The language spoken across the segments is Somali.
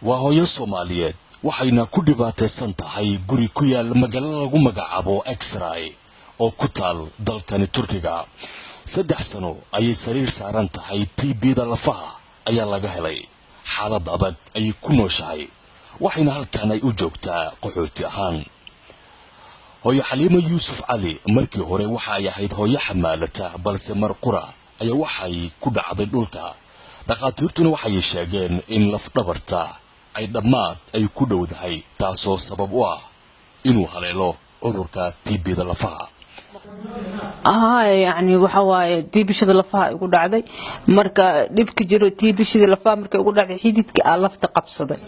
وهي الصوماليات waxayna ku dhibaataysan tahay guri ku yaal magaalada lagu magacaabo X-ray oo ku taal dalkani Turkiga 3 sano ayay sariir saaran tahay TB-da lafaha ayaa laga helay xaalad adag ay ku nooshahay waxayna halkan ay u joogtaa qaxooti ahaan hooyo Xaliimo Yuusuf Cali markii hore waxa ay ahayd hooyo xamaalata balse mar qura ayaa waxay ku dhacday dhulka dhaqaatiirtuna waxay sheegeen in laf dhabarta ay dhammaad ay ku dhowdahay taasoo sabab u ah inuu haleelo cudurka TB-da lafaha يعني وحواي TB-shada lafaha igu dhacday marka dibka jiro TB-shada lafaha markay igu dhacday xididka aan lafta qabsaday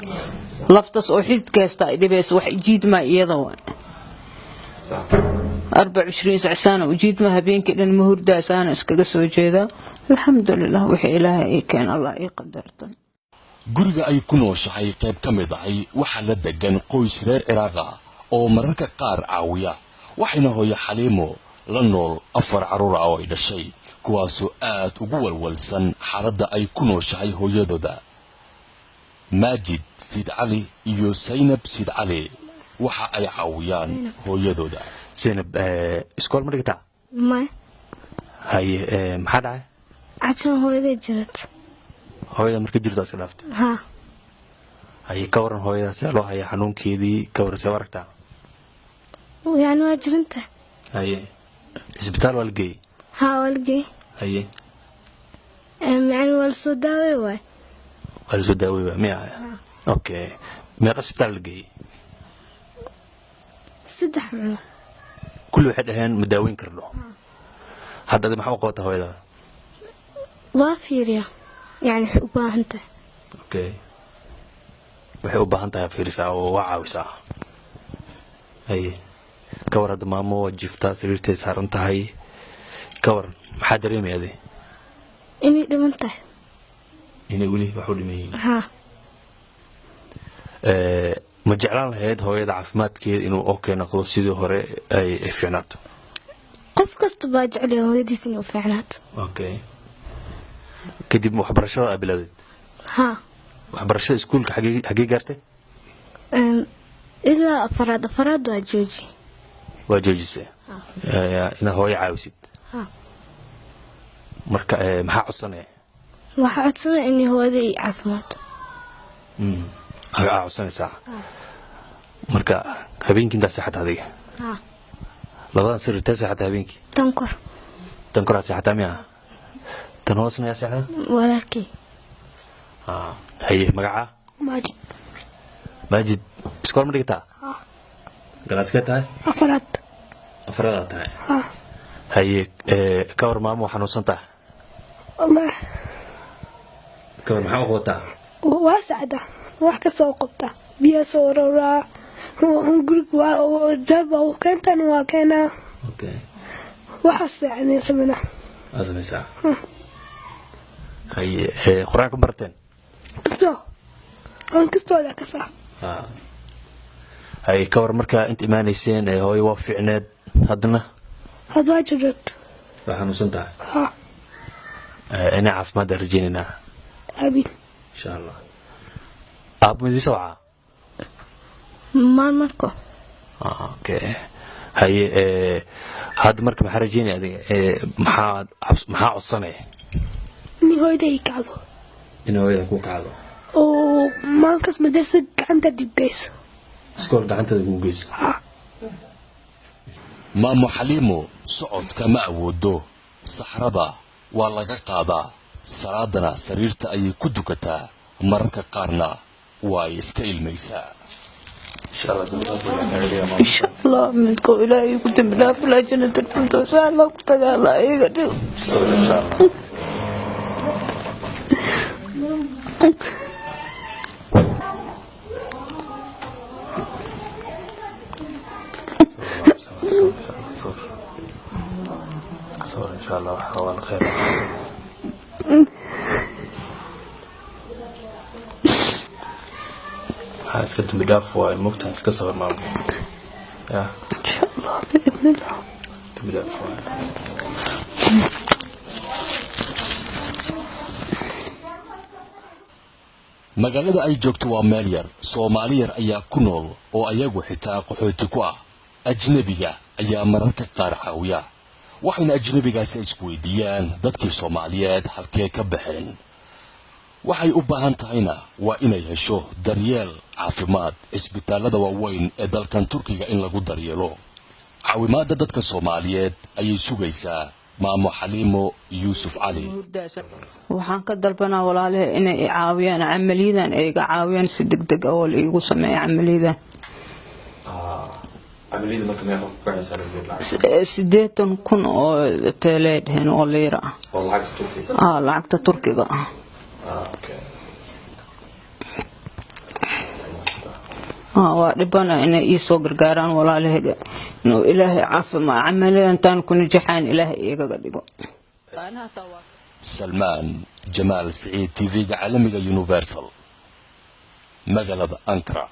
laftaas oo xididka haysta ay dhibays wax jiid ma iyada waan 24 سنة وجيت ما habeenkii dhan ma hurdaasan iskaga soo jeeda alxamdulillah wixii ilaahay keen Allah ii qadartan guriga ay ku nooshahay qayb ka mid ah waxa la degan qoys reer Iraaqa oo mararka qaar caawiya waxayna hooyo Xaliimo la nool 4 caruur ah oo ay dhashay kuwaasoo aad ugu walwalsan xaaladda ay ku nooshahay hooyadooda Majid Sid Ali iyo Zainab Sid Ali waxa ay caawiyaan hooyadooda Zainab iskool ma dhigtaa ma hay maxaa dhacay عشان هويدا جرت hooyada marka jirto iska dhaaftay ها hay ka waran hooyada si loo hayo xanuunkeedii ka waran soo aragtaa يعني واجرنت hay isbitaal walgay ها والقي hay يعني والسوداوي واي wala soo daaway miya okay meeqa isbitaal lagay سدح معه kullu waxay dhaheen ma daaweyn karno hadda maxaa u qabtaa hooyada وافيريا يعني حبها انت okay waxay u baahan tahay fiirisa oo waa caawisaa hay ka waran maamo wajifta sariirtay saaran tahay ka waran maxaa dareemayay اني دمنت inay wali wax u dhimayeen ها ma jeclaan lahayd hooyada caafimaadkeeda inuu okay noqdo sidii hore ay fiicnaato قف كست باجعلي هويدي سنة وفعنات okay kadib waxbarashada abiladeed ها waxbarashada iskuulka xagee gaartay إلا أفراد واجوجي waa joojisay ina hooyo caawisid ها marka maxaa codsanay وحعدسنا إني هويدي عفمات aa codsanaysaa marka habeenkii inta saxad adiga ها labadan sariirta saxad habeenkii تنكر tan kora saxad miya tan hoosna ya saxad ولكن hay magaca ماجد Majid iskool ma dhigtaa ها galaaska tahay أفراد afrada tahay ها hay ka war maamo xanuunsan tahay والله ka war maxaa u qabtaa واسعدة wax ka soo qabta biyo soo rara guriga waa jaba oo keentan waa keena okay waxa fiican samina azamisa hay quraanka barteen soo aan kasoo la ka saa hay ka war marka inta imaanayseen hooyo waa fiicneed hadna hada jirta waxaan u santahay ha ina caafimaad rajaynaa abi insha Allah abmadi sawaa ما marko okay hay had marka maxaa rajaynaa adiga maxaa codsanay ni hooyday kacdo in hooyada ku kacdo oo maankas madarsa gacanta dibgeyso iskool gacanta ugu geyso maamo Xaliimo socodka ma awoodo saxrada waa laga qaadaa salaadana sariirta ay ku dukataa mararka qaarna way iska ilmaysaa إن شاء الله منكم إلهي كنت بلا فلا جنة الفردوس الله كنت الله يقدر إن شاء الله صور إن شاء الله وحوال خير iska dambi dhaaf waa moogta iska sabar maamo ya insha Allah باذن الله dambi dhaaf waa magaalada ay joogto waa meel yar Soomaali yar ayaa ku nool oo ayagu xitaa qaxooti ku ah ajnabiga ayaa mararka qaar caawiya waxayna ajnabigaasi isku weydiiyaan dadkii Soomaaliyeed halkee ka baxeen waxay u baahan tahayna waa inay hesho daryeel caafimaad isbitaalada waaweyn ee dalkan Turkiga in lagu daryeelo caawimaadda dadka Soomaaliyeed ayay sugaysaa maamo Xaliimo Yuusuf Cali waxaan ka dalbanaa walaalahay inay caawiyaan amaliyadan ay iga caawiyaan si degdeg ah oo la igu sameeyo amaliyadan عملية ما كنا نعرف بعد سنة سديتن كن أو تلاد هنا أو ليرة والله عكس تركي لعبت تركي أوكي وربنا إن يسوع قرقاران ولا له إنه إلهي عاف ما عمله أنت نكون جحان إلهي يقدر سلمان جمال سعيد تي في عالمي يونيفرسال مقلب أنكرا